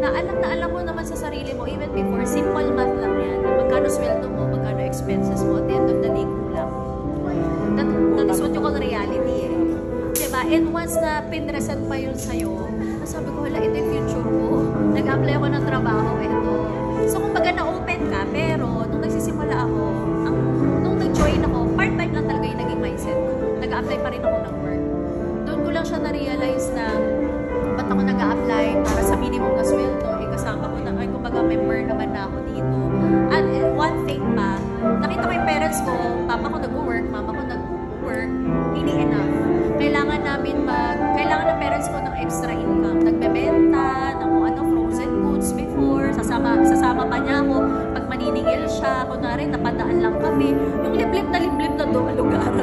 na alam mo naman sa sarili mo, even before, simple math lang yan. Magkano sweldo mo, magkano expenses mo, at the end of the day, kulang. That is what you call reality eh. Diba? And once na pinresent pa yun sa'yo, sabi ko, hala, ito yung future ko. Nag-apply ako ng trabaho, ito. So, kumbaga na-open ka, pero nung nagsisimula ako, nung nag-join ako, part-time lang talaga yung naging mindset ko. Nag-apply pa rin ako ng work. Doon ko lang siya na-realize na ba't ako nag-a-apply para sa minimum na sweldo, eh kasama ko na, ay kumbaga member naman na ako dito. And one thing pa, nakita ko yung parents ko, papa ko nag-work, mama ko nag-work, hindi enough. Kailangan ng parents ko ng extra income. Nagbebenta, ng kung ano, frozen goods before, sasama pa niya ako, pag maniningil siya, kunwari, napadaan lang kami, yung liblib na doon, lugar.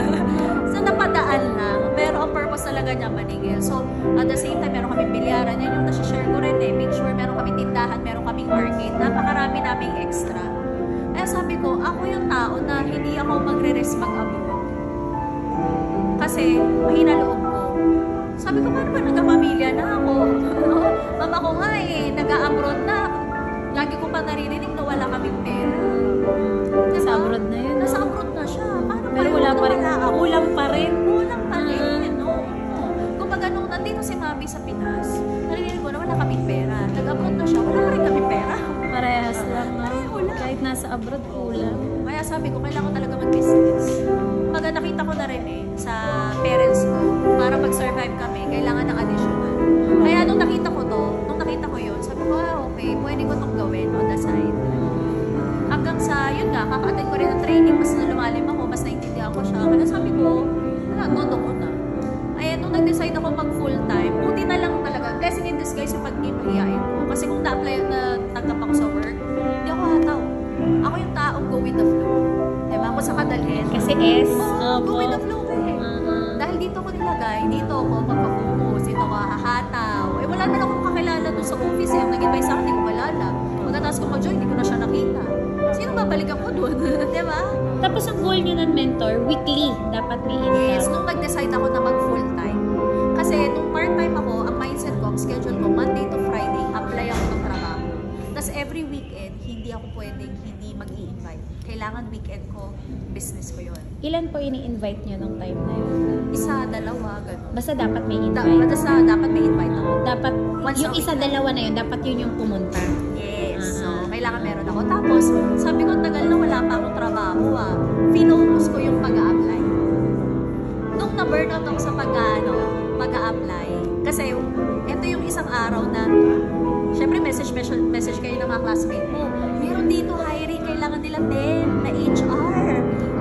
So, napadaan lang, pero ang purpose talaga niya maningil. So, at the same time, meron kaming bilyaran, yan yung nasi-share ko rin eh, make sure meron kaming tindahan, meron kaming arcade, napakarami naming extra. Kaya sabi ko, ako yung tao na hindi ako magre-risk mag-abroad. Kasi, mahina loob ko. Sabi ko, paano ba nagkapamilya na ako? Mama ko nga eh, nag-abroad na. Lagi ko pa naririnig na wala kaming pera. Nasa abroad na yun. Nasa abroad na siya. Paano pero wala pa rin. Ulam pa rin. Ulam pa rin. Kumbaga nung nandito si Mami sa Pinas, naririnig ko na wala kaming pera. Nag-abroad na siya, wala pa rin kaming pera. Parehas lang. Kahit nasa abroad, ulam. Kaya sabi ko, kailangan ko talaga mag-business. Kumbaga nakita ko na rin eh, sa parents ko, para mag-survive kami, kailangan ng additional. Kaya nung nakita ko yun, sabi ko, okay, pwede ko itong gawin on the side. Hanggang sa, yun nga, kaka-attend ko rin ang training, mas lumalim ako, mas naintindihan ko siya. Kaya sabi ko, wala, todo ko na. Ay, nung nag-decide ako mag-full time, buti na lang talaga, blessing in disguise yung pag-game mahihain ko. Kasi kung na-apply, na-tanggap ako sa work, hindi ako hataw. Ako yung taong go with the flow. Diba? Ako sa kadalhin. Kasi go with the flow eh. Dahil dito ko nilagay, dito ako magpapumus, dito ako hahataw. Eh, wala na lang akong kakilala doon sa office eh. Ang nag-invite sa akin, hindi ko malala. Pagkatapos ko mag-join, hindi ko na siya nakita. Sino babalik ako doon? Diba? Tapos ang goal nyo ng mentor, weekly, dapat may income. Yes, nung nag-decide ako na mag-full time. Kasi nung part-time ako, ang mindset ko, ang schedule ko, Monday to Friday, apply ako ng trabaho. Tapos every weekend, hindi ako pwedeng hindi mag-i-invite. Kailangan weekend ko, business ko yun. Ilan po ini-invite nyo nung time na yun? Isa, dalawa, gano'n. Basta dapat may invite. Dapat may invite ako. Dapat, yung isa, dalawa na yun, dapat yun yung pumunta. Yes. So, kailangan meron ako. Tapos, sabi ko, tagal na wala pa akong trabaho Finocus ko yung pag-a-apply. Nung na-burnout ako sa pag-a-apply, kasi ito yung isang araw na syempre, message kayo ng mga classmate mo. Meron dito hiring, kailangan nila 10 na HR.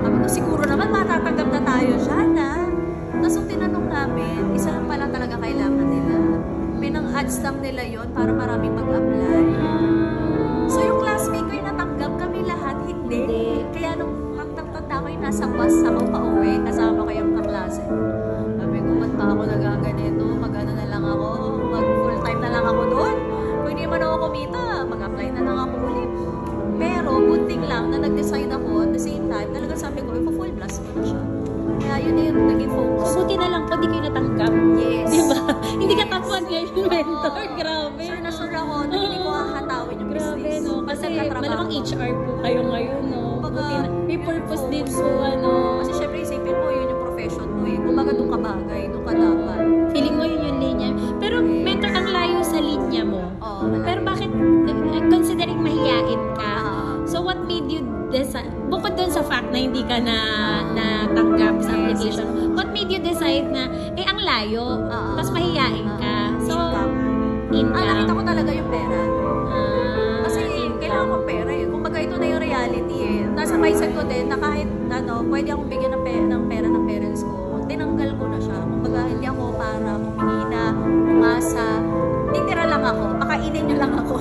Sabi ko, siguro naman matatanggap na tayo dyan, Tapos yung tinanong namin, isa lang pala talaga kailangan nila. Pinang-ads lang nila yon para maraming mag-apply. So yung classmate ko yung natanggap, kami lahat, hindi. Kaya nung tanda ko yung nasa bus ako pa-uwi, kasama ko yung kaklase. Sabi ko, ba't pa ako nagaganito? Mag-ano na lang ako, mag-full time na lang ako doon. Kung hindi man ako kumita, mag-apply na lang ako ulit. Pero, bunting lang na nag-decide ako at the same time, talaga sabi ko, full blast ko na siya. Kaya yun yung naging focus. Buti na lang po, di kayo natanggap. Yes. Diba? Hindi ka tapuan ngayon yung mentor. Grabe. Sure na sure ako na hindi ko hahatawin yung business. Grabe, no? Kasi malamang HR po kayo ngayon, no? Buti na, may purpose din po, Kasi syempre, isipin mo, yun yung profession mo eh. Kumbaga, doon ka bagay, doon ka dapat. Feeling mo yun yung linya. Pero, mentor, ang layo sa linya mo. Pero bakit, considering mahiyain ka, so what made you decide, bukod dun sa fact na hindi ka natanggap sa application, what made you decide na, ang layo, tapos mahiyain ka? So, income. Nakita ko talaga yung pera. Kasi, kailangan ko pera eh. Kumbaga, ito na yung reality eh. Nasa mindset ko din na kahit, pwede akong bigyan ng pera ng parents ko. Tinanggal ko na siya. Kumbaga, hindi ako para humingi na, umasa. Titira lang ako. Pakainin nyo lang ako.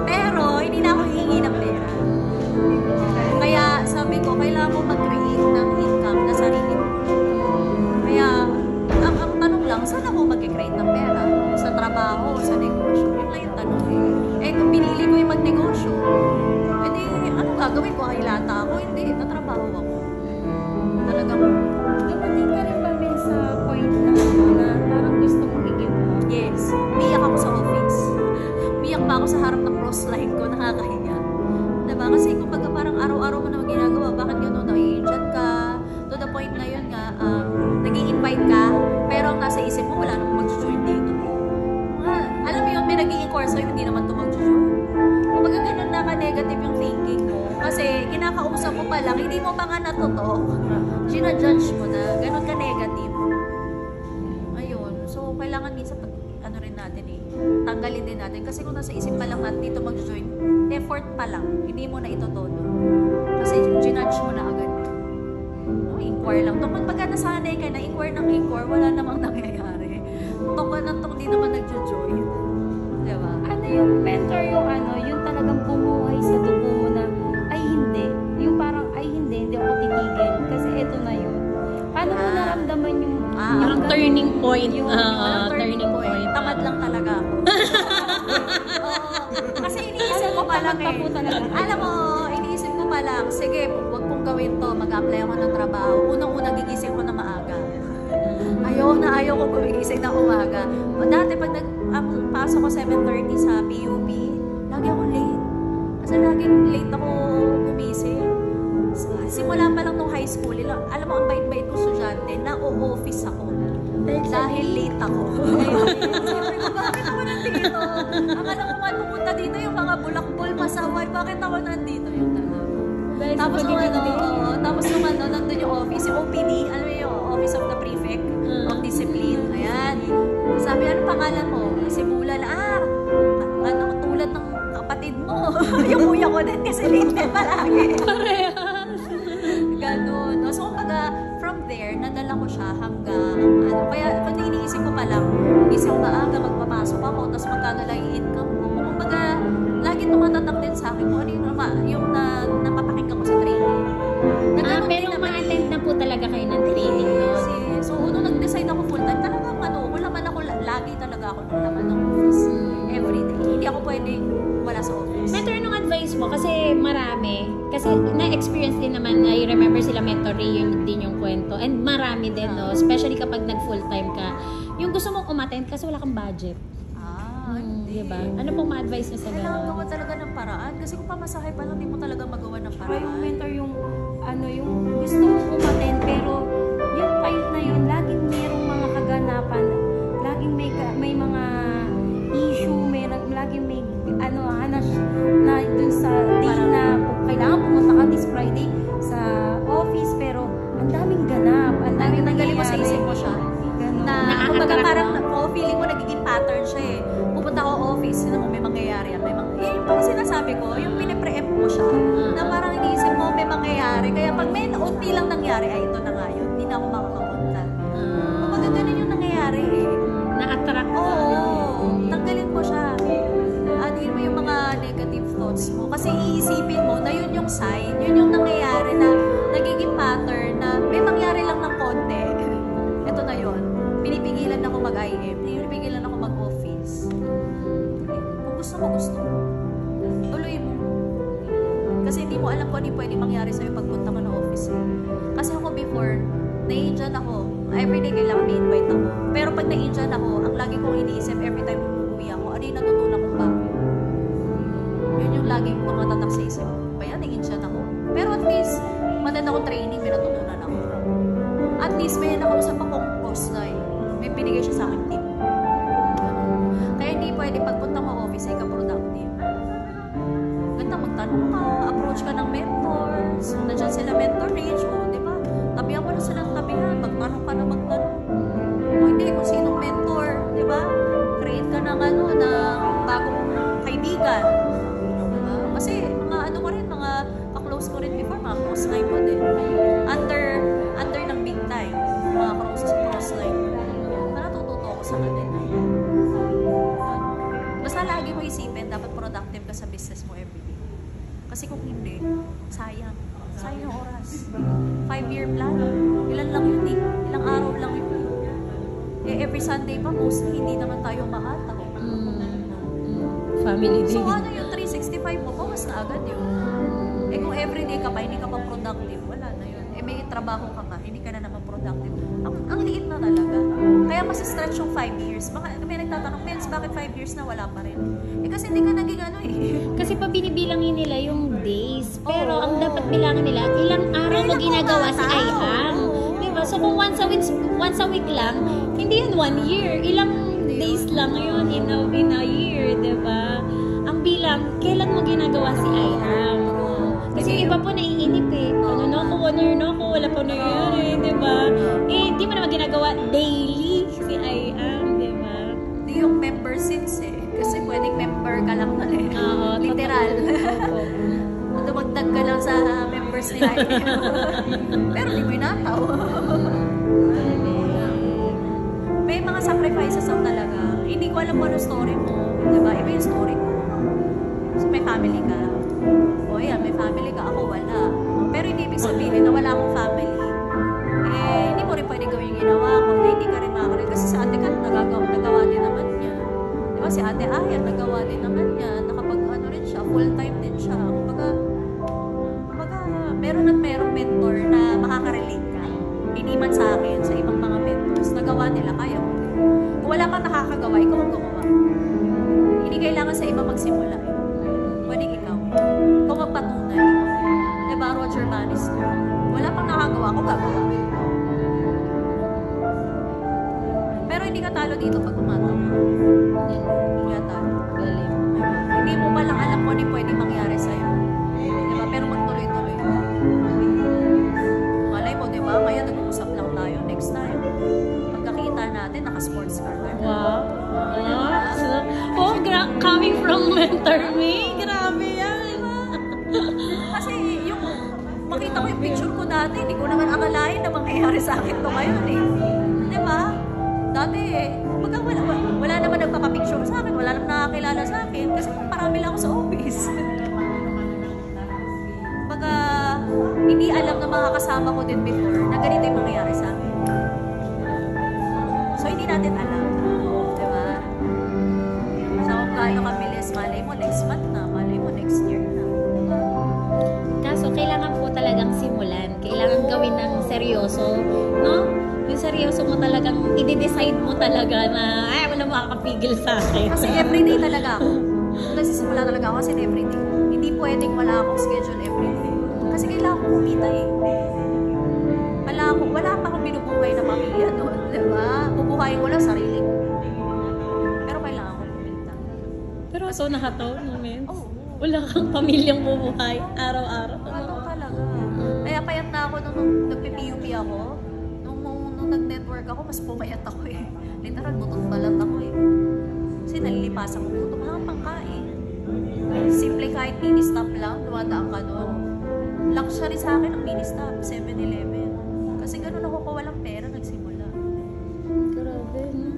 Pero, hindi na ako hihingi ng pera. Kaya, sabi ko, kailangan mo mag-create ng income na sarili mo. Kaya, ang tanong lang, saan ako mag-create ng pera? Sa trabaho o sa negosyo? Yun lang yung tanong eh. Kung pinili ko yung magnegosyo, edi, anong gagawin ko? Hilata ako? Hindi, tatrabaho ako. Talagang, dumating ka rin ba sa point na parang gusto mong i-give up? yes. Umiyak ako sa office. pa ako sa harap ng cross line ko, nakakahiya. Diba? Kasi kumbaga parang araw-araw mo naman ginagawa, bakit gano'n nai-chat ka? To the point na yun nga, nag-i-invite ka, pero ang nasa isip mo, wala namang mag-join dito. Alam mo yun, may nag-i-inquire sa'yo, hindi naman ito mag-join. Kumbaga ganun naka-negative yung thinking mo. Kasi kinakausap mo pa lang, hindi mo pa nga natutok. Ginajudge mo na, ganun ka-negative. Ayun. So, kailangan minsan pag, ano rin natin tanggalin din natin. Kasi kung nasa isip pa lang natin dito mag-join, effort pa lang, hindi mo na ito todo. Kasi ginudge mo na agad. Inquire lang. Kung pagka nasanay ka na, inquire ng inquire, wala namang nangyayari. Tok ka ng tok, di naman nag-join. Diba? Ano yung mentor yung yung talagang bumuhay sa dugo mo na, ay hindi. Yung parang, ay hindi ako titigil. Kasi eto na yun. Paano mo naramdaman yung yung turning point. Turning point. Tamad lang talaga ako. Kasi iniisip ko pa lang Alam mo, iniisip ko pa lang, sige, huwag kong gawin to, mag-apply ako ng trabaho. Unang-unang gigising ko na maaga. Ayaw ko gumigising na umaga. Dati pag pasok ko 7:30 sa PUP, lagi ako late. Kasi laging late ako gumising. Simula pa lang nung high school, alam mo, ang bait-bait ko estudyante, na-o-office ako. Dahil late ako. Sabi ko, bakit ako nandito? Akala ko man pumunta dito yung mga bulakbol, masaway, bakit ako nandito? Yung tanong. Tapos nung nandun yung office, yung OPD, alam mo yung Office of the Prefect of Discipline. Ayan. Sabi, ano pangalan mo? Simula na, tulad ng kapatid mo. Yung kuya ko din kasi late din palagi. Ganun. So, from there, nadala ko siya hanggang, kaya kung iniisip ko pa lang, isang maaga magpapasok ako, tapos magkano lang yung income ko. Kumbaga, lagi tumatatak din sa akin kung ano yung napapakinggan ko sa training. Pero ma-attend na po talaga kayo ng training, no? So, nag-decide ako full-time, talagang laman ako, lagi talaga ako ng laman ng office. Every day. Hindi ako pwedeng wala sa office. Mentor, nung advice mo, kasi marami, kasi na-experience din naman, I remember sila mentor, yun din yung kwento, and marami din, no? Especially kapag nag-full-time ka, yung gusto mong umattend kasi wala kang budget. Diba? Ano pong ma-advise niyo sa gano'n? Kailangan gawa talaga ng paraan. Kasi kung pamasahe pa lang, hindi mo talaga magawa ng paraan. Yung mentor yung, yung gusto mong umattend, pero yung point na yun, laging merong mga kaganapan, laging may mga issue, laging may, hanas na dun sa day na kailangan pumunta ka this Friday sa office, pero ang daming ganap, ang daming nangyayari. Mo sa isip mo siya. Na kumbaga parang feeling mo nagiging pattern siya eh. Pupunta ako office, may mangyayari yan. Yung pang sinasabi ko, yung pinipreempt mo siya, na parang iniisip mo may mangyayari. Kaya pag may unti lang nangyari, ay ito na nga yun, hindi na ako makakapunta. Kumbaga ganun yung nangyayari eh. Na-attract ka. Oo, tanggalin mo siya. Anuin mo yung mga negative thoughts mo. Kasi iisipin mo na yun yung sign, yun yung nangyayari na nagiging pattern na may mangyari lang ng konti. Ito na yun. Pinipigilan ako mag-IM, pinipigilan ako mag-office. Kung gusto mo, tuloy mo. Kasi hindi mo alam kung ano yung pwede mangyari sa'yo pagpunta ka ng office. Kasi ako before, na-Indian ako. Everyday kailangan may invite ako. Pero pag na-Indian ako, ang lagi kong iniisip every time umuwi ako, ano yung natutunan kong bago? Yun yung laging tumatatak sa isip ko. Kaya na-Indian ako. Pero at least, maganda akong training, may natutunan ako. At least may nakausap akong cross-line. May binigay siya sa akin tip. Kaya hindi pwede pagpunta mo office ay ka-productive. Ganda, magtanong ka, approach ka ng mentors. Nandiyan sila mentor range mo, di ba? Tabihan mo na silang tabihan, magtanong ka na magtanong. O hindi, kung sinong mentor, di ba? Create ka ng bagong kaibigan. Diba? Kasi mga ko rin, mga ka-close ko rin before, mga cross-line ko din. Under ng big time, mga cross-line. Natututo ako sa kanila. Basta lagi mo isipin, dapat productive ka sa business mo everyday. Kasi kung hindi, sayang. Sayang yung oras. 5-year plan. Ilan lang yun eh. Ilang araw lang yun. Every Sunday pa, mostly, hindi naman tayo mahataw. Family day. So ano yung 365 mo? Bawas na agad yun. Kung everyday ka pa, hindi ka pa productive, wala na yun. May trabaho ka pa, hindi ka na naman productive. Ang liit na talaga. Kaya mas stretch yung 5 years. Baka may nagtatanong, Mens, bakit 5 years na wala pa rin? Kasi hindi ka ginagawa si tao. Aihang. Diba? So kung once a week lang, hindi yun 1 year. Ilang days lang yun in a year, diba? Ang bilang, kailan mo ginagawa si Aihang? Kasi yung iba po naiinip eh. Ano na ako, 1 year na ako, wala pa na yan eh, diba? Eh, di mo naman ginagawa daily si Aihang, diba? Hindi yung member since eh. Kasi pwedeng member ka lang na eh. Oo, Literal. totoo. Dumagdag ka lang sa members nila. Pero di mo inataw. May mga sacrifices ako talaga. Hindi ko alam kung ano story mo. Diba? Iba yung story ko. So may family ka. O yan, may family ka. Ako wala. Pero hindi ibig sabihin na wala akong family. Eh, hindi mo rin pwede gawin yung ginawa ko. Hindi ka rin makakalit. Kasi sa ate ka, nagawa din naman niya. Diba? Si ate Ayan, nagawa din naman niya. Nakapag-ano rin siya. Full-time din siya. Kumbaga, meron at merong mentor na makaka-relate ka. Hindi man sa akin, sa ibang mga mentors. Nagawa nila, kaya mo. Kung wala kang nakakagawa, ikaw ang gumawa. Hindi kailangan sa iba magsimula. Pwedeng ikaw. Ikaw magpatunay. Diba, Roger Bannister? Wala pang nakagawa, ako gagawa. Pero hindi ka talo dito pag umataw. Hindi ka talo. Hindi mo palang alam kung ano yung pwede mangyari sa'yo. Diba? Pero magtuloy-tuloy. Malay mo, diba? Kaya nag-uusap lang tayo next time. Pagkakita natin, naka-sports car ka na. Wow. Oh, coming from Mentor Me. Grabe yan. Kasi yung makita ko yung picture ko dati, hindi ko naman akalain na mangyayari sa akin to ngayon eh. Diba? Dati eh, wala naman nagpapapicture sa akin, wala naman nakakilala sa akin kasi parami lang ako sa office. Baga, hindi alam ng mga kasama ko din before na ganito yung mangyayari sa akin. So, hindi natin alam. Diba? So, kung gaano kabilis, malay mo next month na, malay mo next year na. Kaso, kailangan po talagang simulan. Kailangan gawin ng seryoso. No? Yung seryoso mo talagang, i-decide mo talaga na, ay, wala makakapigil sa akin. Kasi everyday talaga ako. Nagsisimula talaga ako kasi everyday. Hindi pwedeng wala akong schedule everyday. Kasi kailangan ko kumita eh. Wala pa akong binubuhay na pamilya doon. Diba? Bubuhayin ko lang sarili ko. Pero kailangan ko kumita. Pero so nakataon moment. Oo. Wala kang pamilyang bubuhay araw-araw. Ano talaga. Kaya payat na ako nung nagpi-PUP ako. Nung nag-network ako, mas pumayat ako eh. Literal, butong balat ako eh. Kasi nalilipasan ko buto. Wala kang pangkain. Simple kahit mini-stop lang, dumadaan ka doon. Luxury sa akin ang mini-stop, 7-Eleven. Kasi ganun ako kung walang pera, nagsimula. Grabe, no?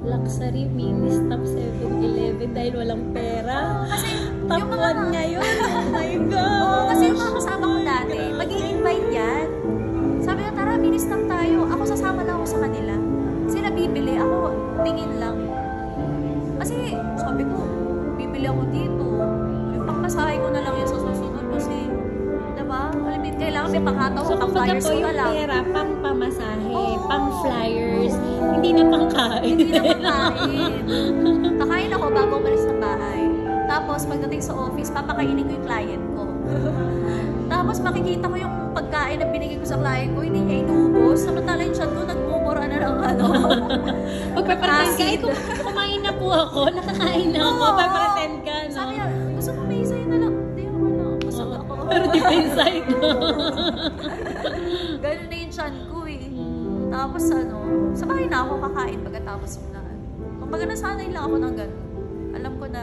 Luxury mini stop 7-Eleven dahil walang pera. Kasi Top yung mga 1 ngayon. Oh my God! Oo, kasi yung mga kasama ko dati, mag-i-invite yan. Sabi ko, tara, mini-stop tayo. Ako sasama lang ako sa kanila. Kasi nabibili, ako tingin lang. Kasi sabi ko, bibili ako dito. Yung pangkasahe ko na lang yung sa susunod kasi, diba? Alam mo, kailangan may panghataw So, o pang kumbaga flyers po ko na yung lang. pera, pang pamasahe, Oo. pang flyers, hindi na pang kain. Hindi na makain. Kakain ako bago umalis ng bahay. Tapos, pagdating sa office, papakainin ko yung client ko. Tapos, makikita ko yung pagkain na binigay ko sa client ko, hindi niya inubos. Samantala yung chat ko, nagmumura na ng ano. Pagpapretend ka, Acid. kumain na po ako, nakakain na ako, Oo. pagpapretend ka, no? Sabi niya, gusto mo may sa'yo na lang. Hindi ako na, busog ako. Pero deep inside, no? Ganun na yung chan ko eh. Tapos ano, sa bahay na ako kakain pagkatapos yung lahat. Kumbaga nasanay lang ako ng ganun. Alam ko na,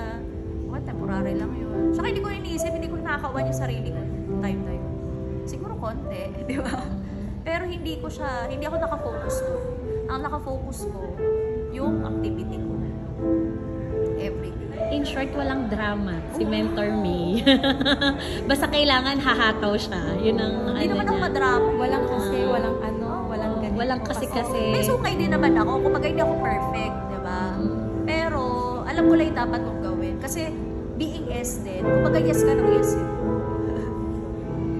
temporary lang yun. Tsaka hindi ko iniisip, hindi ko nakakawan yung sarili ko time na yun. Siguro konti, di ba? Pero hindi ako nakafocus ko. Ang nakafocus ko, yung activity ko. Everyday. In short, walang drama. Si Mentor Me. Basta kailangan hahataw siya. Yun ang Hindi naman ako niya. madrama. Walang kasi, walang ano, walang ganito. Walang kasi-kasi. May sukay din naman ako. Kumbaga hindi ako perfect, di ba? Pero, alam ko lang yung dapat kong gawin. Kasi, being yes din, kumbaga yes ka ng yes eh.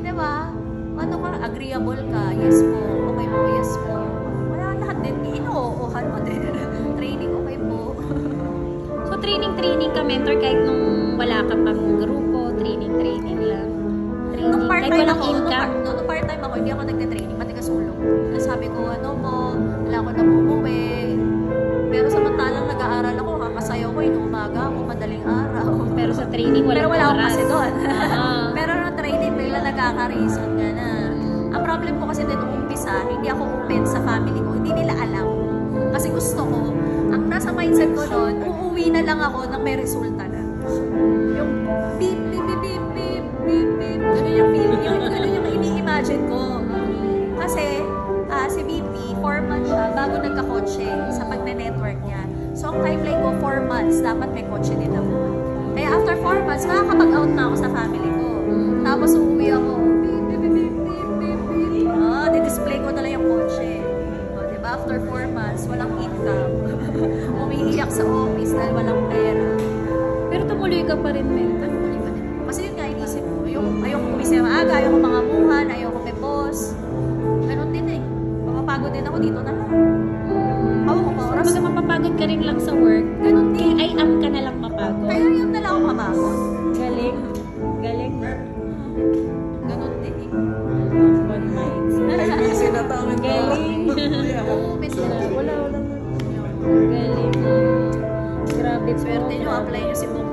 Di ba? Ano ka, agreeable ka, yes po, okay po, yes po. Wala lahat din, inuuhan mo din. Training, okay po. So, training ka, Mentor, kahit nung wala ka pang grupo, training lang. Training Nung part Kahit part-time walang ako, income? nung part-time ako, hindi ako nagte-training, pati kasulong. Sabi ko, ano po, wala ko namumuwi. Pero samantalang nag-aaral ako, kakasayaw ko, inuumaga ako, madaling araw. Pero sa training, walang Pero wala akong oras. kasi doon. Ah. Pero nung training, bigla nagkaka-reason nga na. Ang problem ko kasi din nung umpisa, hindi ako open sa family ko. Hindi nila alam. Kasi gusto ko, ang nasa mindset ko noon, uuwi na lang ako nang may resulta na. Yung beep, beep, beep, beep, beep, beep, beep. Ganun yung feeling. Ganun yung ini-imagine ko. Kasi, si BP, 4 months siya bago nagka-kotse sa pagne-network niya. So, ang timeline ko, 4 months, dapat may kotse din ako. Kaya after 4 months, makakapag-out na ako sa family ko. Tapos uuwi ako, beep, beep, beep, beep, beep, beep, beep. Di-display ko na lang yung kotse. Diba? After 4 months, walang income. Umiiyak sa office dahil walang pera. Pero tumuloy ka pa rin, Mel. Kasi yun nga, inisip ko, ayoko kumisip maaga, ayoko mga muhan, ayoko may boss. Ganon din eh. Mapapagod din ako dito na lang. Ako ko pa oras. Kapag mapapagod ka rin lang sa work, Ganon din. I am ka na lang mapagod. Kaya yun na lang ako mapagod. Galing. Galing. Ganon din eh. One minds. Ay, busy na tao ng Galing. Oo, may sila. Wala. Galing. Grabe po. Swerte nyo, apply nyo si Bong